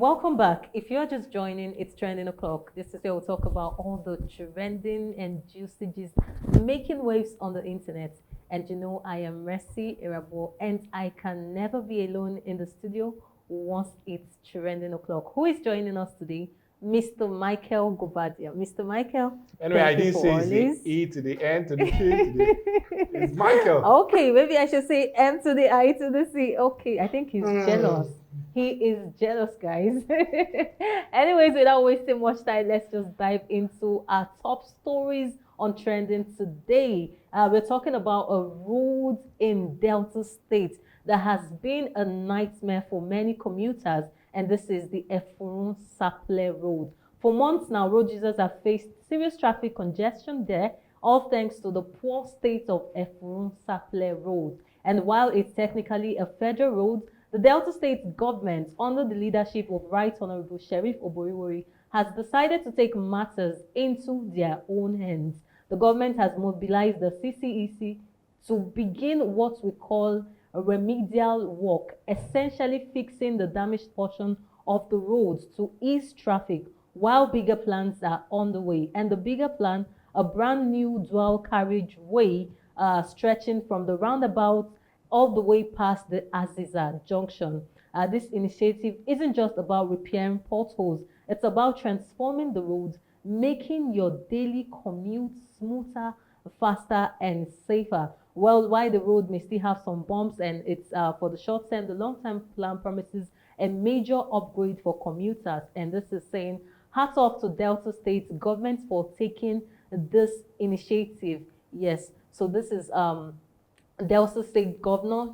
Welcome back. If you're just joining, it's Trending O'Clock. This is where we'll talk about all the trending and juicy making waves on the internet. And you know, I am Mercy Irabo, and I can never be alone in the studio once it's Trending O'Clock. Who is joining us today? Mr. Michael Gobadia. Mr. Michael, Anyway, I thank you didn't for say all it's this. the E to the N to the K to the... It's Michael. Okay, maybe I should say M to the I to the C. Okay, I think he's jealous. He is jealous, guys. Anyways, without wasting much time, let's just dive into our top stories on trending today. We're talking about a road in Delta State that has been a nightmare for many commuters, and this is the Efurun Saple Road. For months now, road users have faced serious traffic congestion there, all thanks to the poor state of Efurun Saple Road. And while it's technically a federal road, the Delta State government, under the leadership of Right Honorable Sheriff Oboriwori, has decided to take matters into their own hands. The government has mobilized the CCEC to begin what we call a remedial work, essentially fixing the damaged portion of the roads to ease traffic, while bigger plans are on the way. And the bigger plan, a brand new dual carriageway stretching from the roundabout all the way past the Aziza junction. This initiative isn't just about repairing potholes, it's about transforming the roads, making your daily commute smoother, faster, and safer. Well, while the road may still have some bumps and it's for the short term, the long term plan promises a major upgrade for commuters. And this is saying, hats off to Delta State government for taking this initiative. Yes, so this is Delta State Governor,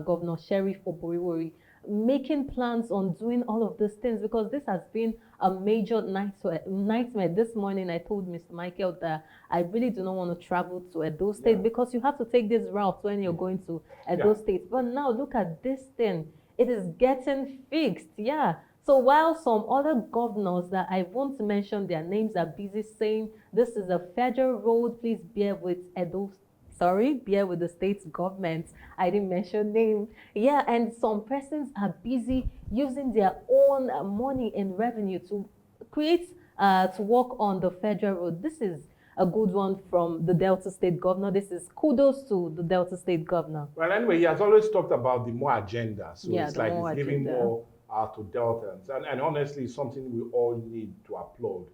Governor Sheriff Oboriwori, making plans on doing all of these things, because this has been a major nightmare. This morning I told Mr. Michael that I really do not want to travel to Edo State because you have to take this route when you're going to Edo State. But now look at this thing. It is getting fixed. Yeah. So while some other governors that I won't mention their names are busy saying this is a federal road, please bear with bear with the state government. I didn't mention name. Yeah, and some persons are busy using their own money and revenue to create, to work on the federal road. This is a good one from the Delta State governor. This is kudos to the Delta State governor. Well, anyway, he has always talked about the more agenda. So Yeah, it's like he's giving agenda. more to Deltans. And honestly, it's something we all need to applaud,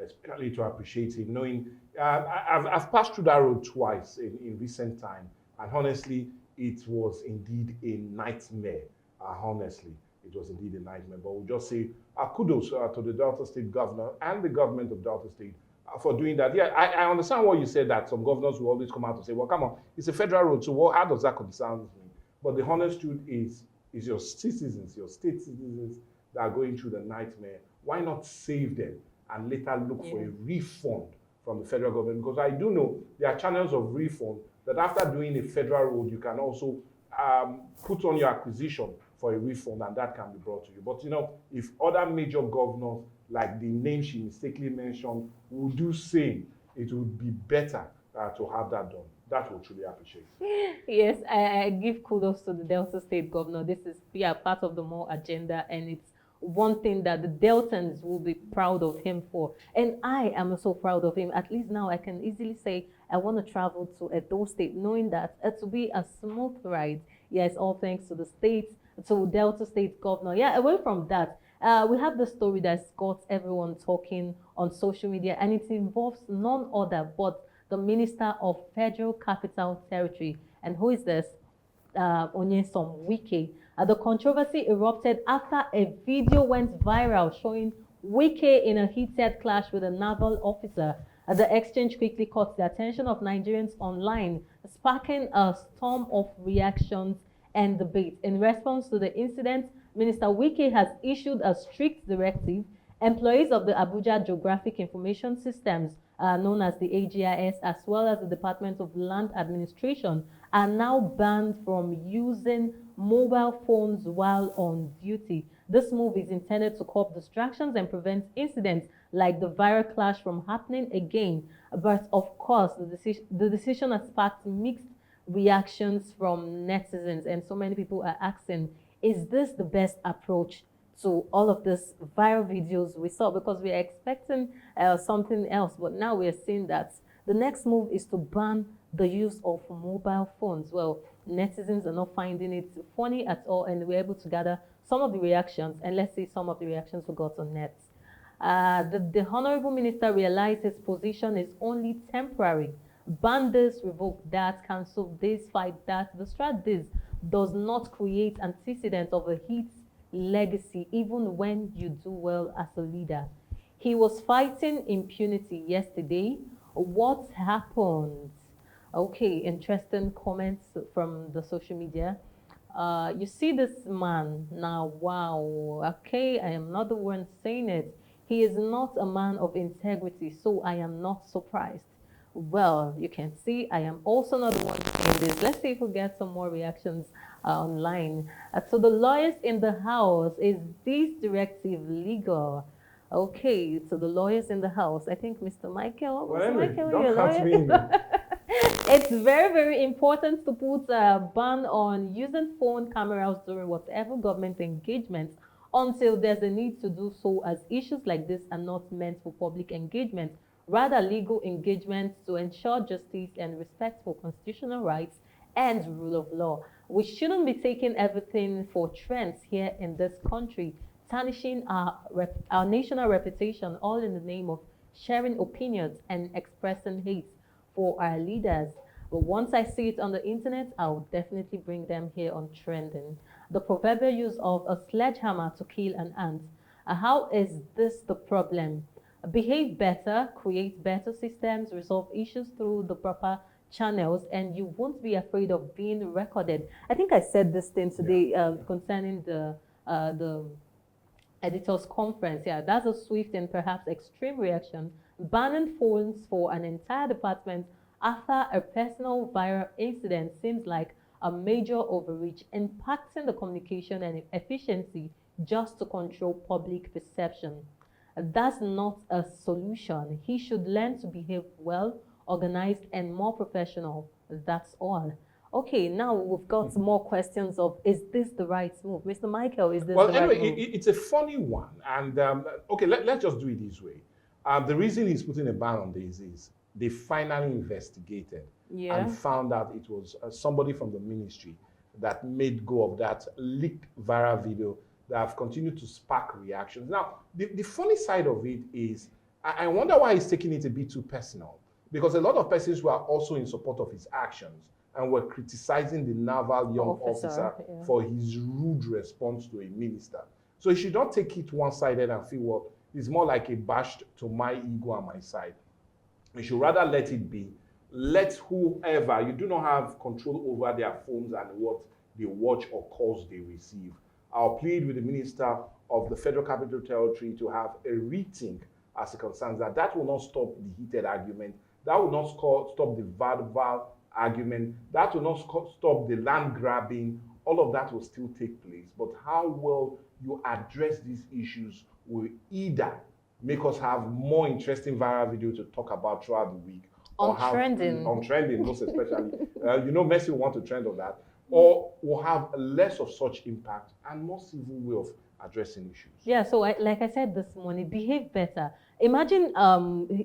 especially to appreciate him, knowing I've passed through that road twice in recent time, and honestly, it was indeed a nightmare. Honestly, it was indeed a nightmare. But we'll just say kudos to the Delta State governor and the government of Delta State for doing that. Yeah, I understand what you said, that some governors will always come out and say, well, come on, it's a federal road, so how does that concern me? But the honest truth is your citizens, your state citizens that are going through the nightmare. Why not save them and later look for a refund from the federal government? Because I do know there are channels of refund that after doing a federal road, you can also put on your acquisition for a refund, and that can be brought to you. But you know, if other major governors, like the name she mistakenly mentioned, would do same, it would be better to have that done. That will truly appreciate. Yes, I give kudos to the Delta State governor. This is part of the more agenda, and it's one thing that the Deltans will be proud of him for. And I am so proud of him. At least now I can easily say I want to travel to Edo State, knowing that it will be a smooth ride. Yes, all thanks to the state, to Delta State governor. Yeah, away from that, we have the story that's got everyone talking on social media, and it involves none other but the Minister of Federal Capital Territory. And who is this? Onyesom Wike. The controversy erupted after a video went viral showing Wike in a heated clash with a naval officer. The exchange quickly caught the attention of Nigerians online, sparking a storm of reactions and debate. In response to the incident, Minister Wike has issued a strict directive. Employees of the Abuja Geographic Information Systems, known as the AGIS, as well as the Department of Land Administration, are now banned from using mobile phones while on duty. This move is intended to curb distractions and prevent incidents like the viral clash from happening again. But of course, the decision has sparked mixed reactions from netizens, and so many people are asking, is this the best approach to all of these viral videos we saw, because we are expecting something else, but now we are seeing that the next move is to ban the use of mobile phones. Well, netizens are not finding it funny at all, and we're able to gather some of the reactions, and let's see some of the reactions we got on net. The Honorable Minister realized his position is only temporary. Ban this, revoke that, cancel this, fight that. The strat this does not create antecedent of a hit legacy, even when you do well as a leader. He was fighting impunity yesterday. What happened? Okay, interesting comments from the social media. You see this man now, wow, okay, I am not the one saying it. He is not a man of integrity, so I am not surprised. Well, you can see I am also not the one saying this. Let's see if we get some more reactions online. So the lawyers in the house, is this directive legal? Okay, so the lawyers in the house, I think Mr. Michael, Well, Mr. anyway, Michael, don't your catch lawyer? me in. It's very, very important to put a ban on using phone cameras during whatever government engagements until there's a need to do so, as issues like this are not meant for public engagement, rather legal engagement to ensure justice and respect for constitutional rights and rule of law. We shouldn't be taking everything for trends here in this country, tarnishing our national reputation, all in the name of sharing opinions and expressing hate for our leaders. But once I see it on the internet, I'll definitely bring them here on trending. The proverbial use of a sledgehammer to kill an ant. How is this the problem? Behave better, create better systems, resolve issues through the proper channels, and you won't be afraid of being recorded. I think I said this thing today concerning the editors conference. Yeah, that's a swift and perhaps extreme reaction. Banning phones for an entire department after a personal viral incident seems like a major overreach, impacting the communication and efficiency just to control public perception. That's not a solution. He should learn to behave well, organized, and more professional. That's all. Okay, now we've got more questions of, is this the right move? Mr. Michael, is this Well, the anyway, right move? it's a funny one. And okay, let's just do it this way. The reason he's putting a ban on this is they finally investigated and found out it was somebody from the ministry that made go of that leaked viral video that have continued to spark reactions. Now, the funny side of it is, I wonder why he's taking it a bit too personal, because a lot of persons were also in support of his actions and were criticizing the naval young officer for his rude response to a minister. So he should not take it one-sided and feel, well, it's more like a bash to my ego and my side. We should rather let it be. Let whoever, you do not have control over their phones and what they watch or calls they receive. I'll plead with the Minister of the Federal Capital Territory to have a rethink as it concerns that. That will not stop the heated argument. That will not stop the verbal argument. That will not stop the land grabbing. All of that will still take place. But how well you address these issues will either make us have more interesting viral video to talk about throughout the week. On trending, most especially. Messi will want to trend on that. Or will have less of such impact and more civil way of addressing issues. Yeah, so like I said this morning, behave better. Imagine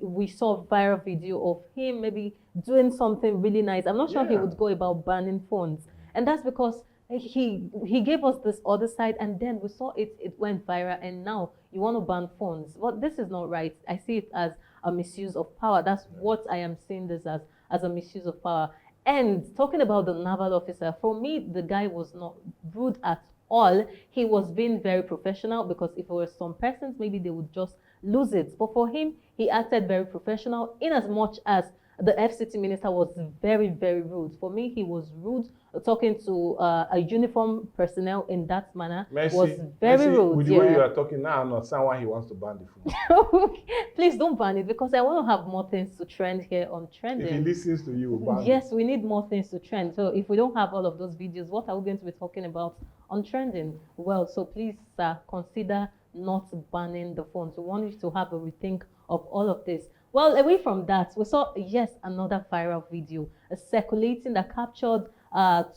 we saw a viral video of him maybe doing something really nice. I'm not sure he would go about banning phones. And that's because he gave us this other side, and then we saw it went viral, and now you want to ban phones. But this is not right. I see it as a misuse of power. That's what I am seeing this as a misuse of power. And talking about the naval officer, for me, the guy was not rude at all. He was being very professional, because if it were some persons, maybe they would just lose it. But for him, he acted very professional, in as much as the FCT minister was very, very rude. For me, he was rude. Talking to a uniform personnel in that manner was very rude. With the way you are talking now, I'm not saying why he wants to ban the phone. Please don't ban it, because I want to have more things to trend here on trending. If he listens to you, ban yes, we need more things to trend. So if we don't have all of those videos, what are we going to be talking about on trending? Well, so please, sir, consider not banning the phones. We want you to have a rethink of all of this. Well, away from that, we saw, yes, another viral video circulating that captured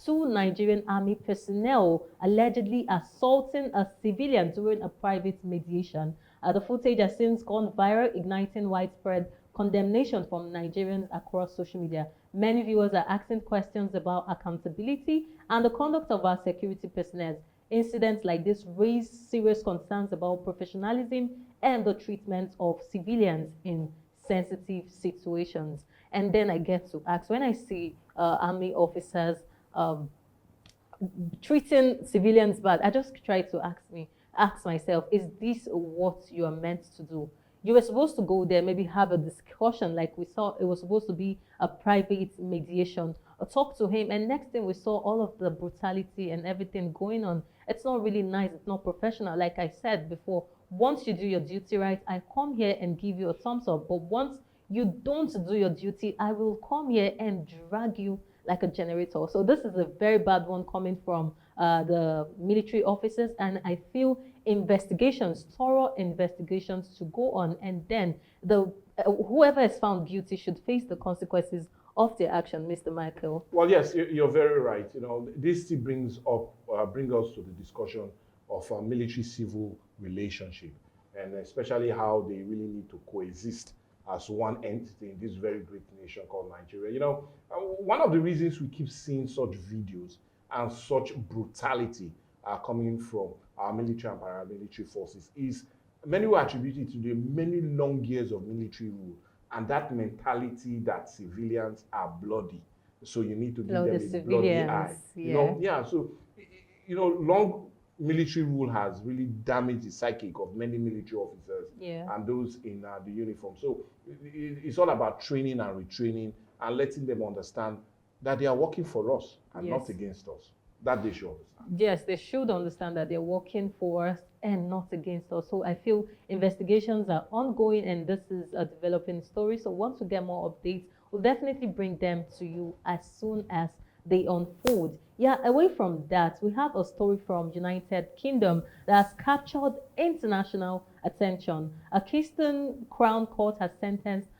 two Nigerian army personnel allegedly assaulting a civilian during a private mediation. The footage has since gone viral, igniting widespread condemnation from Nigerians across social media. Many viewers are asking questions about accountability and the conduct of our security personnel. Incidents like this raise serious concerns about professionalism and the treatment of civilians in sensitive situations. And then I get to ask, when I see army officers um, treating civilians bad, I just try to ask myself, is this what you are meant to do? You were supposed to go there, maybe have a discussion like we saw. It was supposed to be a private mediation, or talk to him, and next thing we saw all of the brutality and everything going on. It's not really nice, it's not professional. Like I said before, once you do your duty right, I come here and give you a thumbs up. But once you don't do your duty, I will come here and drag you like a generator. So this is a very bad one coming from the military officers, and I feel investigations, thorough investigations to go on, and then the whoever is found guilty should face the consequences of their action, Mr. Michael. Well, yes, you're very right. You know, this still bring us to the discussion of military-civil relationship, and especially how they really need to coexist as one entity in this very great nation called Nigeria. You know, one of the reasons we keep seeing such videos and such brutality coming from our military and paramilitary forces is many will attribute it to the many long years of military rule and that mentality that civilians are bloody. So you need to give them a bloody eye. Yeah. You know, yeah. So, you know, long military rule has really damaged the psychic of many military officers and those in the uniform. So it's all about training and retraining and letting them understand that they are working for us and not against us. That they should understand. Yes, they should understand that they're working for us and not against us. So I feel investigations are ongoing and this is a developing story. So once we get more updates, we'll definitely bring them to you as soon as they unfold. Yeah, away from that, we have a story from United Kingdom that has captured international attention. A Keystone Crown Court has sentenced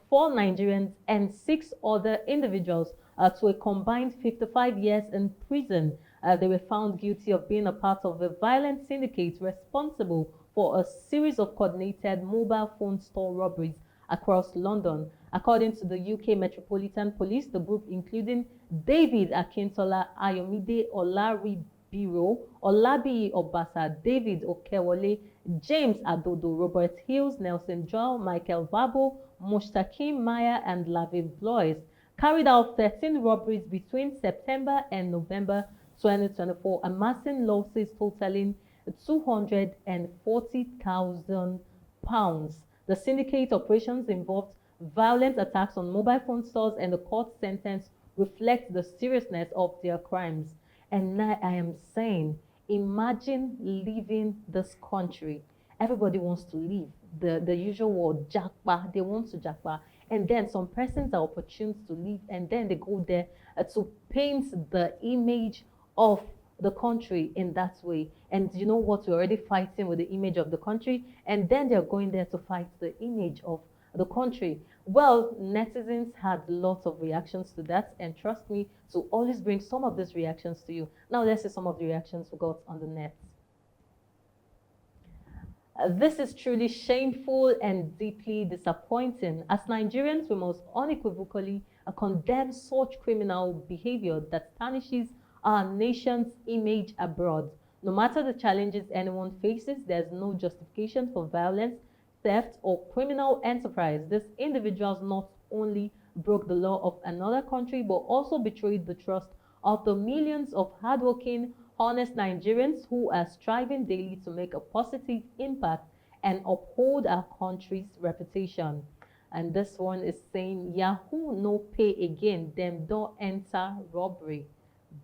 4 Nigerians and 6 other individuals to a combined 55 years in prison. They were found guilty of being a part of a violent syndicate responsible for a series of coordinated mobile phone store robberies across London. According to the UK Metropolitan Police, the group, including David Akintola, Ayomide Olaribiro, Olabiyi Obasa, David Okewole, James Adodo, Robert Hills, Nelson Joel, Michael Vabo, Mustakim Maya, and Lavin Blois, carried out 13 robberies between September and November 2024, amassing losses totaling £240,000. The syndicate operations involved violent attacks on mobile phone stores, and the court sentence reflects the seriousness of their crimes. And now I am saying, imagine leaving this country. Everybody wants to leave. The usual word, jackpa, they want to jackpa. And then some persons are opportune to leave, and then they go there to paint the image of the country in that way. And you know what? We're already fighting with the image of the country, and then they're going there to fight the image of the country. Well, netizens had lots of reactions to that, and trust me to always bring some of these reactions to you. Now let's see some of the reactions we got on the net. This is truly shameful and deeply disappointing. As Nigerians, we must unequivocally condemn such criminal behavior that tarnishes our nation's image abroad. No matter the challenges anyone faces, there's no justification for violence, theft, or criminal enterprise. These individuals not only broke the law of another country, but also betrayed the trust of the millions of hardworking, honest Nigerians who are striving daily to make a positive impact and uphold our country's reputation. And this one is saying, Yahoo no pay again, them don't enter robbery.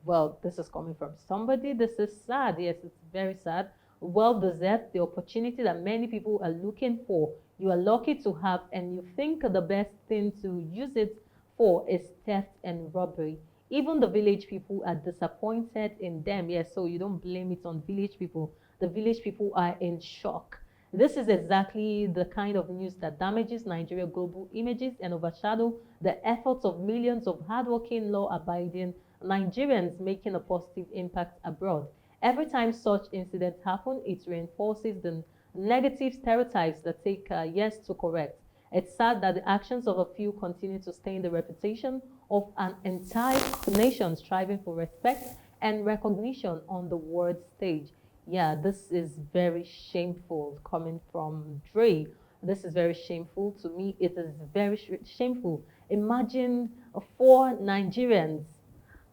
Well, this is coming from somebody. This is sad. Yes, it's very sad. Well deserved, the opportunity that many people are looking for. You are lucky to have, and you think the best thing to use it for is theft and robbery. Even the village people are disappointed in them. Yes, so you don't blame it on village people. The village people are in shock. This is exactly the kind of news that damages Nigeria's global images and overshadow the efforts of millions of hardworking, law-abiding Nigerians making a positive impact abroad. Every time such incidents happen, it reinforces the negative stereotypes that take years to correct. It's sad that the actions of a few continue to stain the reputation of an entire nation striving for respect and recognition on the world stage. Yeah, this is very shameful coming from Dre. This is very shameful. To me, it is very shameful. Imagine four Nigerians.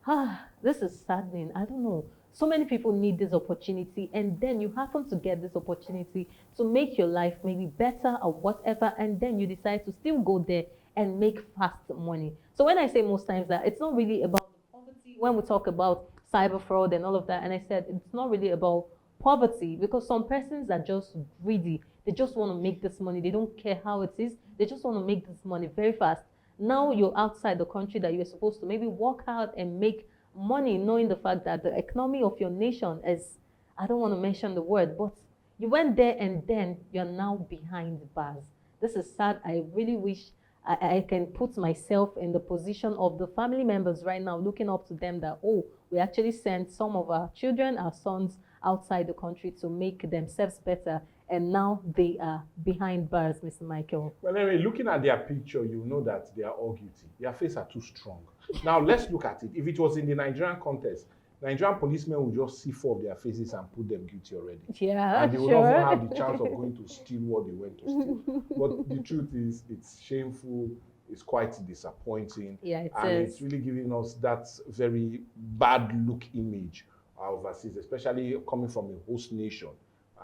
Ah, this is saddening. I don't know. So many people need this opportunity, and then you happen to get this opportunity to make your life maybe better or whatever, and then you decide to still go there and make fast money. So when I say most times that it's not really about poverty, when we talk about cyber fraud and all of that, and I said it's not really about poverty because some persons are just greedy. They just want to make this money. They don't care how it is. They just want to make this money very fast. Now you're outside the country that you're supposed to maybe work hard and make money, knowing the fact that the economy of your nation is, I don't want to mention the word, but you went there and then you're now behind bars. This is sad. I really wish I can put myself in the position of the family members right now, looking up to them that, oh, we actually sent some of our children, our sons outside the country to make themselves better. And now they are behind bars, Mr. Michael. Well, anyway, looking at their picture, you know that they are all guilty. Their faces are too strong. Now, let's look at it. If it was in the Nigerian context, Nigerian policemen would just see four of their faces and put them guilty already. Yeah, and they would not even have the chance of going to steal what they went to steal. But the truth is, it's shameful. It's quite disappointing. Yeah, it and is. it's really giving us that very bad look image overseas, especially coming from a host nation.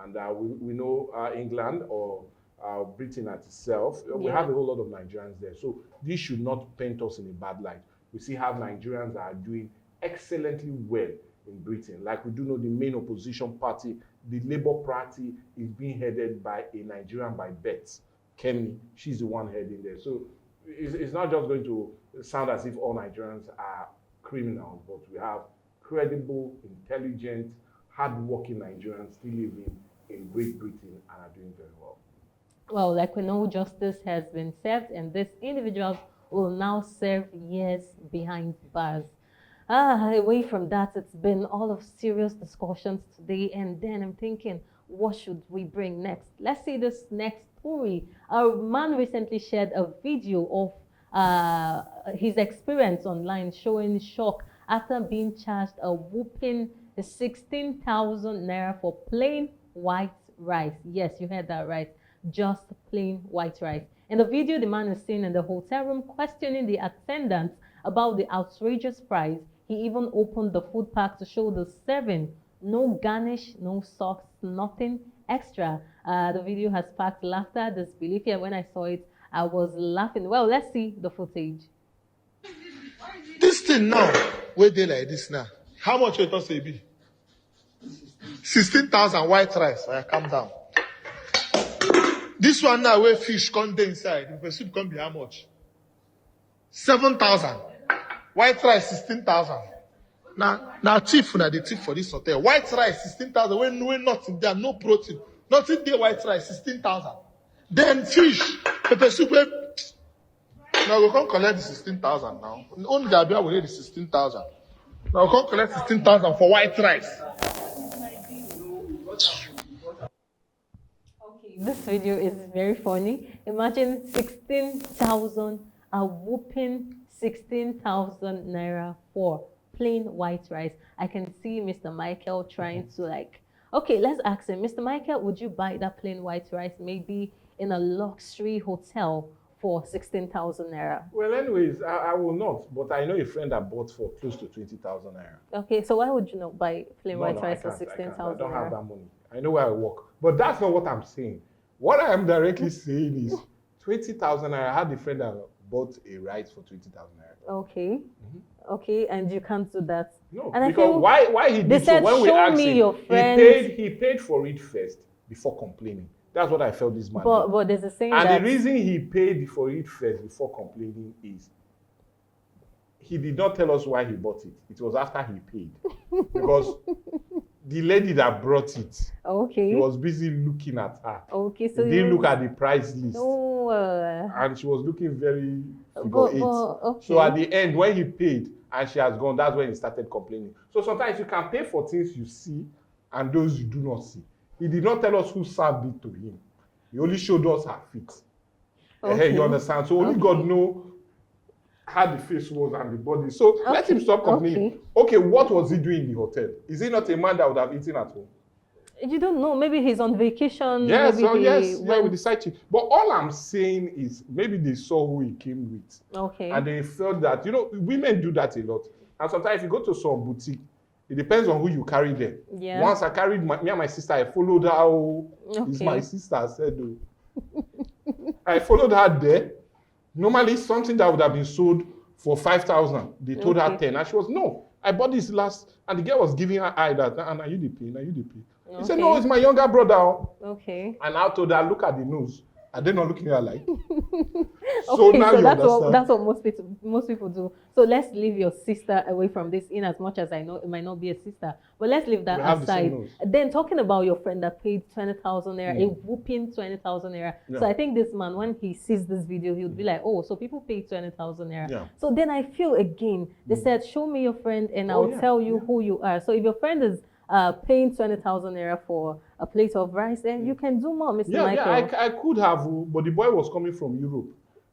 And we know England or Britain at itself, we have a whole lot of Nigerians there. So this should not paint us in a bad light. We see how Nigerians are doing excellently well in Britain. Like we do know the main opposition party, the Labour Party, is being headed by a Nigerian by birth, Kemi. She's the one heading there. So it's not just going to sound as if all Nigerians are criminals, but we have credible, intelligent, hard-working Nigerians still living in Great Britain and are doing very well. Well, like we know, justice has been served, and these individuals will now serve years behind bars. Away from that, it's been all of serious discussions today, and then I'm thinking, what should we bring next? Let's see this next story. A man recently shared a video of his experience online showing shock after being charged a whooping 16,000 naira for plain white rice. Yes, you heard that right. Just plain white rice. In the video, the man is seen in the hotel room questioning the attendants about the outrageous price. He even opened the food pack to show the serving. No garnish, no sauce, nothing extra. The video has sparked laughter, disbelief. Here, when I saw it, I was laughing. Well, let's see the footage. This thing now, where they like this now? How much it say be? 16,000 white rice. Calm down. This one now where fish come dey inside, the soup come be how much? 7,000. White rice 16,000. Now thief na the thief for this hotel. White rice 16,000. When nothing there, no protein, nothing there. White rice 16,000. Then fish, pepper soup. Now we can't collect the 16,000 now. Only the Abia will need the 16,000. Now we can't collect 16,000 for white rice. This video is very funny. Imagine 16,000, a whooping 16,000 naira for plain white rice. I can see Mr. Michael trying to okay, let's ask him, Mr. Michael, would you buy that plain white rice maybe in a luxury hotel for 16,000 naira? Well, anyways, I will not, but I know a friend that bought for close to 20,000 naira. Okay, so why would you not buy plain white rice for I 16,000 don't naira? have that money. I know where I work. But that's not what I'm saying. What I am directly saying is 20,000 naira. I had a friend that bought a rice for 20,000 naira. Okay. Okay, and you can't do that. No, and because why he did so, when we asked him, he paid for it first before complaining. That's what I felt this man did. But there's a saying and that... the reason he paid for it first before complaining is he did not tell us why he bought it. It was after he paid. Because the lady that brought it, he was busy looking at her. Okay, so he didn't look at the price list. No. And she was looking very figure eight. So at the end, when he paid, and she has gone. That's when he started complaining. So sometimes you can pay for things you see and those you do not see. He did not tell us who served it to him. He only showed us her feet. Okay. You understand? So only God know how the face was and the body. So let him stop complaining. Okay, what was he doing in the hotel? Is he not a man that would have eaten at home? You don't know. Maybe he's on vacation. Yes, maybe yeah, with the side chick. But all I'm saying is maybe they saw who he came with. Okay. And they felt that, women do that a lot. And sometimes if you go to some boutique, it depends on who you carry there. Yeah. Once I carried me and my sister, I followed her. It's my Okay. sister, I said. I followed her there. Normally, something that would have been sold for 5,000, they told her 10. And she was, no, I bought this last. And the girl was giving her eye that, are you the pay? Are you the pay? He said, no, it's my younger brother. Okay. And I told her, look at the nose. Are they not looking at her like? So now you understand. that's what most people do. So let's leave your sister away from this, in as much as I know it might not be a sister. But let's leave that aside. Then talking about your friend that paid 20,000 naira, a whooping 20,000 naira. Yeah. So I think this man, when he sees this video, he would be like, oh, so people pay 20,000 naira. Yeah. So then I feel again, they said, show me your friend and I'll tell you who you are. So if your friend is paying 20,000 naira for a plate of rice, then you can do more, Mr. Michael. I could have, but the boy was coming from Europe.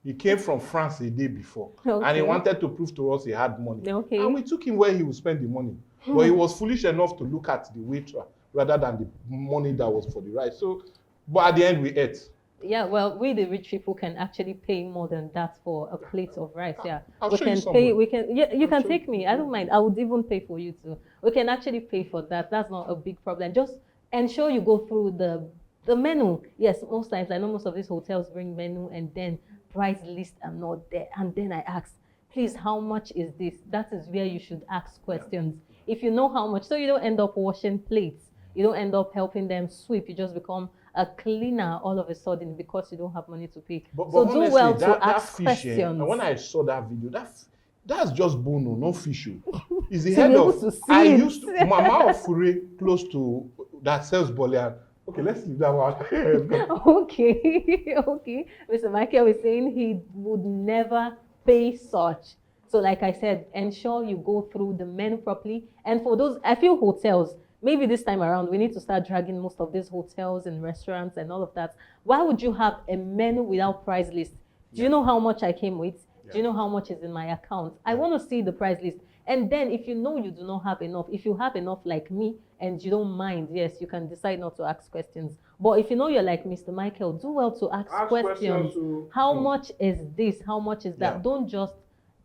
He came from France a day before, and he wanted to prove to us he had money. Okay. And we took him where he would spend the money. But he was foolish enough to look at the waitress rather than the money that was for the rice. So, but at the end, we ate. Yeah, well, we the rich people can actually pay more than that for a plate of rice. Yeah, I'll we show you can somewhere. pay. We can. Yeah, you can take me. I don't mind. I would even pay for you too. We can actually pay for that. That's not a big problem. Just ensure you go through the menu. Yes, most times I know most of these hotels bring menu and then price list are not there. And then I ask, please, how much is this? That is where you should ask questions. If you know how much, so you don't end up washing plates. You don't end up helping them sweep. You just become a cleaner all of a sudden because you don't have money to pay. But so honestly, do well that to ask fish, questions. and when I saw that video, that's just bono, no fish. It's the To head be able of. to see I it. used to, Mama of Fure close to that sells bolian. Okay, let's leave that one. Okay, okay. Mr. Michael is saying he would never pay such. So like I said, ensure you go through the menu properly. And for those, I feel hotels, maybe this time around, we need to start dragging most of these hotels and restaurants and all of that. Why would you have a menu without price list? Do you know how much I came with? Do you know how much is in my account? I want to see the price list. And then if you know you do not have enough, if you have enough like me and you don't mind, yes, you can decide not to ask questions. But if you know you're like Mr. Michael, do well to ask questions. How much is this? How much is that? Don't just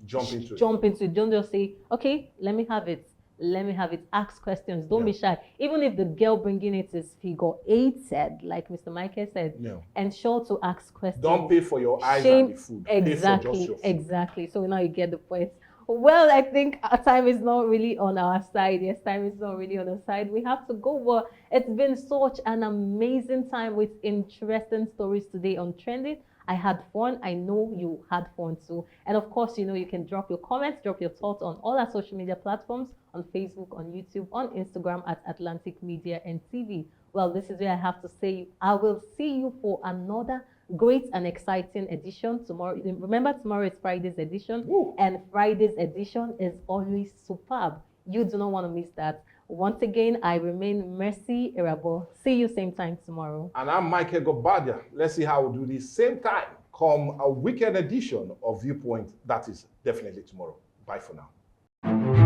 jump into it. Don't just say, okay, let me have it. Let me have it. Ask questions. Don't be shy. Even if the girl bringing it is figure 8 said, like Mr. Michael said, ensure to ask questions. Don't pay for your eyes and the food. Exactly. Pay for just your food. Exactly. So now you get the point. Well, I think our time is not really on our side. Yes, time is not really on our side. We have to go. But it's been such an amazing time with interesting stories today on Trending. I had fun. I know you had fun too. And of course, you can drop your comments, drop your thoughts on all our social media platforms, on Facebook, on YouTube, on Instagram at Atlantic Media and TV. Well, this is where I have to say, I will see you for another great and exciting edition tomorrow. Remember, tomorrow is Friday's edition. Ooh. And Friday's edition is always superb. You do not want to miss that. Once again, I remain Mercy Irabo. See you same time tomorrow. And I'm Michael Gobadia. Let's see how we'll do this same time come a weekend edition of Viewpoint. That is definitely tomorrow. Bye for now.